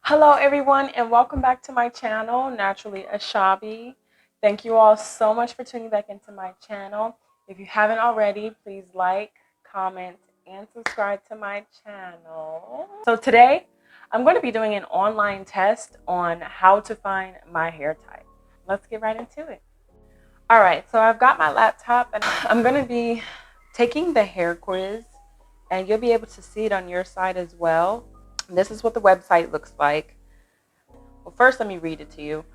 Hello everyone and welcome back to my channel, Naturally Asabi. Thank you all so much for tuning back into my channel. If you haven't already, please like, comment, and subscribe to my channel. So today, I'm going to be doing an online test on how to find my hair type. Let's get right into it. Alright, so I've got my laptop and I'm going to be taking the hair quiz and you'll be able to see it on your side as well. This is what the website looks like. Well, first, let me read it to you.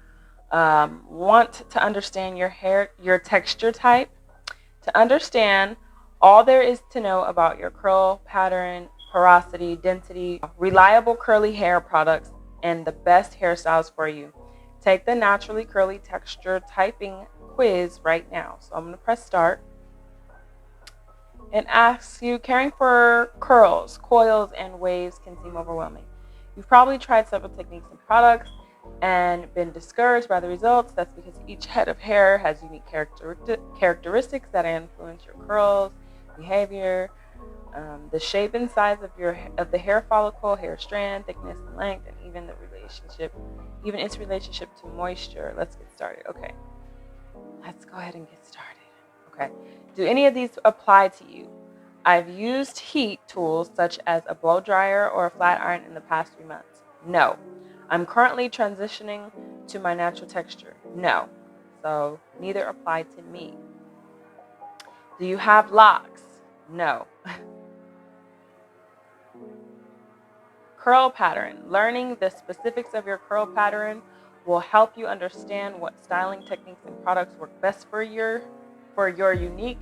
Want to understand your texture type? To understand all there is to know about your curl pattern, porosity, density, reliable curly hair products, and the best hairstyles for you. Take the Naturally Curly Texture Typing quiz right now. So I'm going to press start. And asks you, caring for curls, coils, and waves can seem overwhelming. You've probably tried several techniques and products and been discouraged by the results. That's because each head of hair has unique characteristics that influence your curls, behavior, the shape and size of the hair follicle, hair strand, thickness and length, and even its relationship to moisture. Let's get started. Okay, let's go ahead and get started. Okay. Do any of these apply to you? I've used heat tools such as a blow dryer or a flat iron in the past 3 months. No. I'm currently transitioning to my natural texture. No. So neither apply to me. Do you have locks? No. Curl pattern. Learning the specifics of your curl pattern will help you understand what styling techniques and products work best for your unique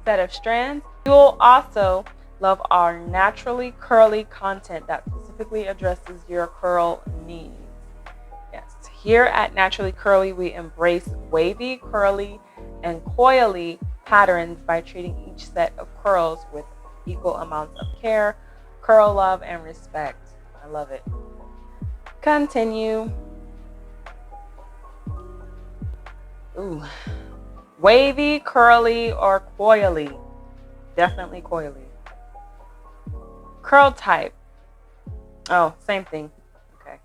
set of strands. You will also love our naturally curly content that specifically addresses your curl needs. Yes, here at Naturally Curly, we embrace wavy, curly, and coily patterns by treating each set of curls with equal amounts of care, curl love, and respect. I love it. Continue. Ooh. Wavy, curly, or coily? Definitely coily. Curl type. Oh, same thing. Okay.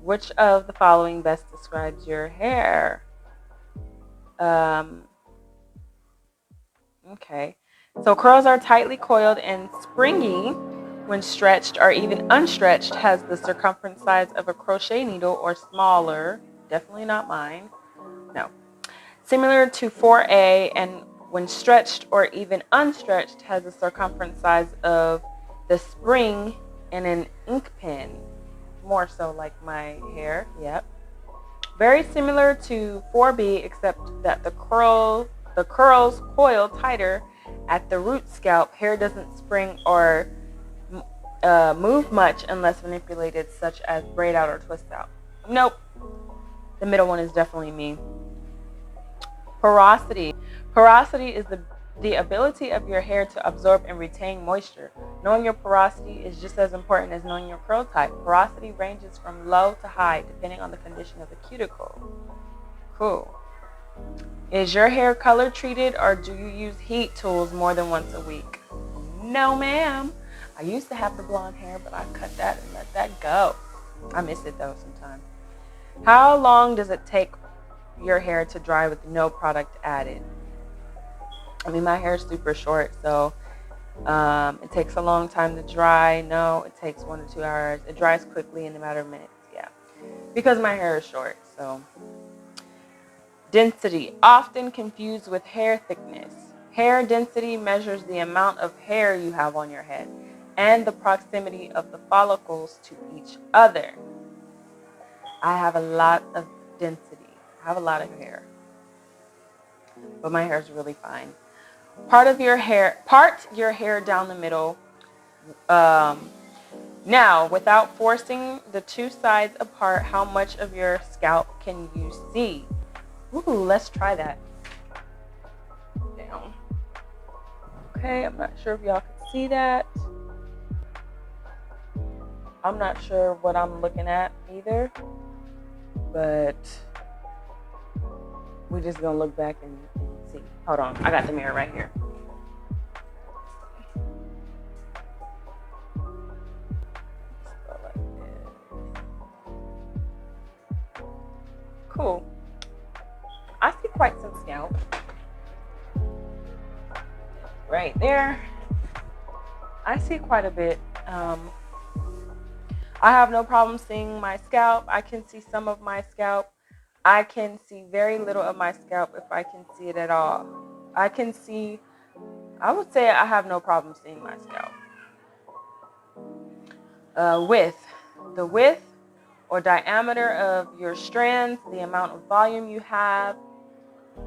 Which of the following best describes your hair? Okay. So curls are tightly coiled and springy when stretched or even unstretched, has the circumference size of a crochet needle or smaller. Definitely not mine. No. Similar to 4A, and when stretched or even unstretched has a circumference size of the spring in an ink pen. More so like my hair. Yep. Very similar to 4B, except that the curls coil tighter at the root scalp. Hair doesn't spring or move much unless manipulated, such as braid out or twist out. Nope. The middle one is definitely me. Porosity. Porosity is the ability of your hair to absorb and retain moisture. Knowing your porosity is just as important as knowing your curl type. Porosity ranges from low to high depending on the condition of the cuticle. Cool. Is your hair color treated or do you use heat tools more than once a week? No, ma'am. I used to have the blonde hair, but I cut that and let that go. I miss it though sometimes. How long does it take your hair to dry with no product added? I mean, my hair is super short, so it takes a long time to dry. No, it takes 1 to 2 hours. It dries quickly in a matter of minutes. Yeah, because my hair is short. So density, often confused with hair thickness. Hair density measures the amount of hair you have on your head and the proximity of the follicles to each other. I have a lot of density. I have a lot of hair, but my hair is really fine. Part your hair down the middle. Now, without forcing the two sides apart, how much of your scalp can you see? Ooh, let's try that. Down. Okay, I'm not sure if y'all can see that. I'm not sure what I'm looking at either, but we're just gonna look back and see. Hold on, I got the mirror right here. Cool. I see quite some scalp right there. I see quite a bit. I have no problem seeing my scalp. I can see some of my scalp. I can see very little of my scalp if I can see it at all. I can see, I would say I have no problem seeing my scalp. Width. The width or diameter of your strands, the amount of volume you have,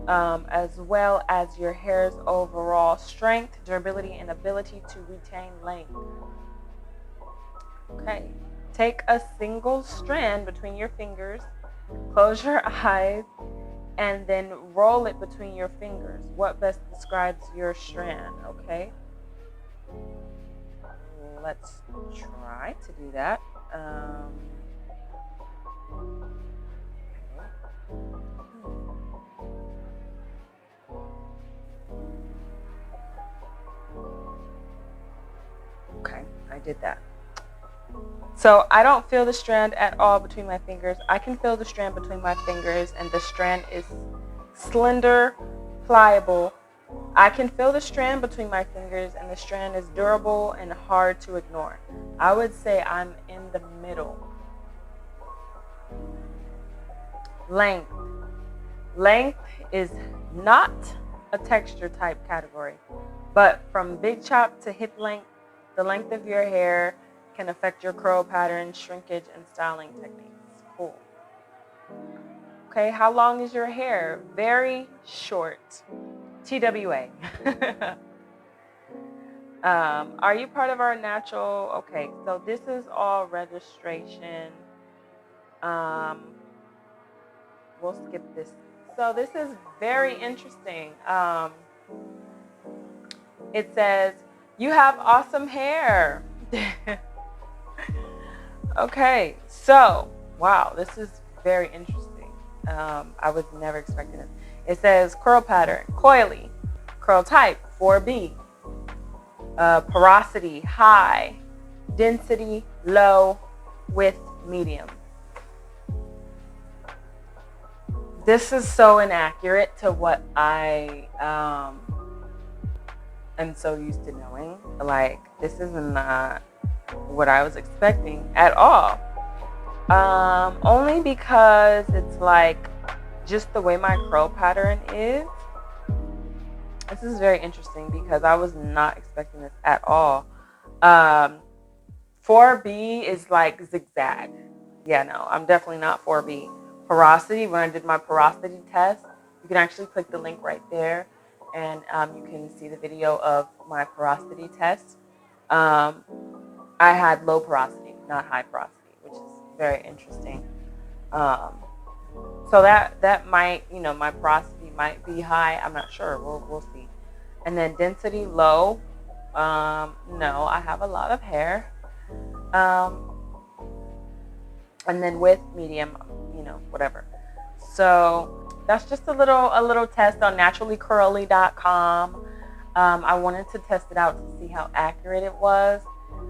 as well as your hair's overall strength, durability, and ability to retain length. Okay. Take a single strand between your fingers, close your eyes, and then roll it between your fingers. What best describes your strand? Okay. Let's try to do that. Okay, I did that. So I don't feel the strand at all between my fingers. I can feel the strand between my fingers, and the strand is slender, pliable. I can feel the strand between my fingers, and the strand is durable and hard to ignore. I would say I'm in the middle. Length. Length is not a texture type category, but from big chop to hip length, the length of your hair can affect your curl pattern, shrinkage, and styling techniques. Cool. Okay, how long is your hair? Very short. TWA. Are you part of our natural? Okay, so this is all registration. We'll skip this. So this is very interesting. It says, you have awesome hair. Okay, so, wow, this is very interesting. I was never expecting this. It says curl pattern, coily, curl type, 4B, porosity, high, density, low, width, medium. This is so inaccurate to what I am so used to knowing. Like, this is not what I was expecting at all. Only because it's like just the way my curl pattern is. This is very interesting because I was not expecting this at all. 4B is like zigzag. Yeah, no, I'm definitely not 4B. Porosity, when I did my porosity test, you can actually click the link right there, and you can see the video of my porosity test. I had low porosity, not high porosity, which is very interesting. So that might, my porosity might be high. I'm not sure. We'll see. And then density low. No, I have a lot of hair. And then width medium, whatever. So that's just a little test on naturallycurly.com. I wanted to test it out to see how accurate it was.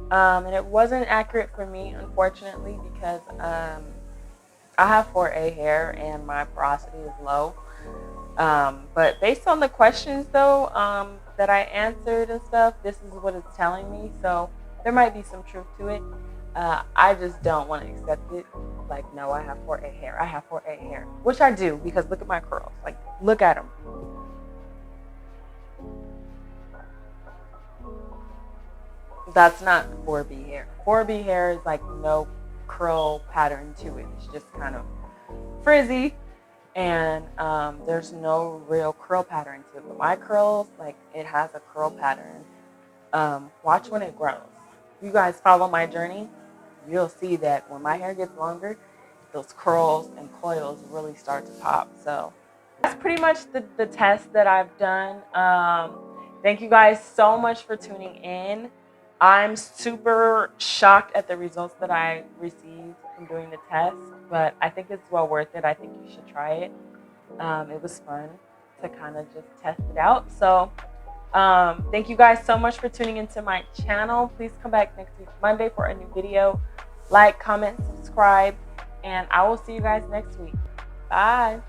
And it wasn't accurate for me, unfortunately, because I have 4A hair and my porosity is low. But based on the questions, though, that I answered and stuff, this is what it's telling me. So there might be some truth to it. I just don't want to accept it. Like, no, I have 4A hair. I have 4A hair, which I do, because look at my curls. Like, look at them. That's not 4B hair. 4B hair is like no curl pattern to it. It's just kind of frizzy, and there's no real curl pattern to it. But my curls, like, it has a curl pattern. Watch when it grows. If you guys follow my journey, you'll see that when my hair gets longer, those curls and coils really start to pop. So that's pretty much the test that I've done. Thank you guys so much for tuning in. I'm super shocked at the results that I received from doing the test, but I think it's well worth it. I think you should try it. It was fun to kind of just test it out. So thank you guys so much for tuning into my channel. Please come back next week, Monday, for a new video. Like, comment, subscribe, and I will see you guys next week. Bye.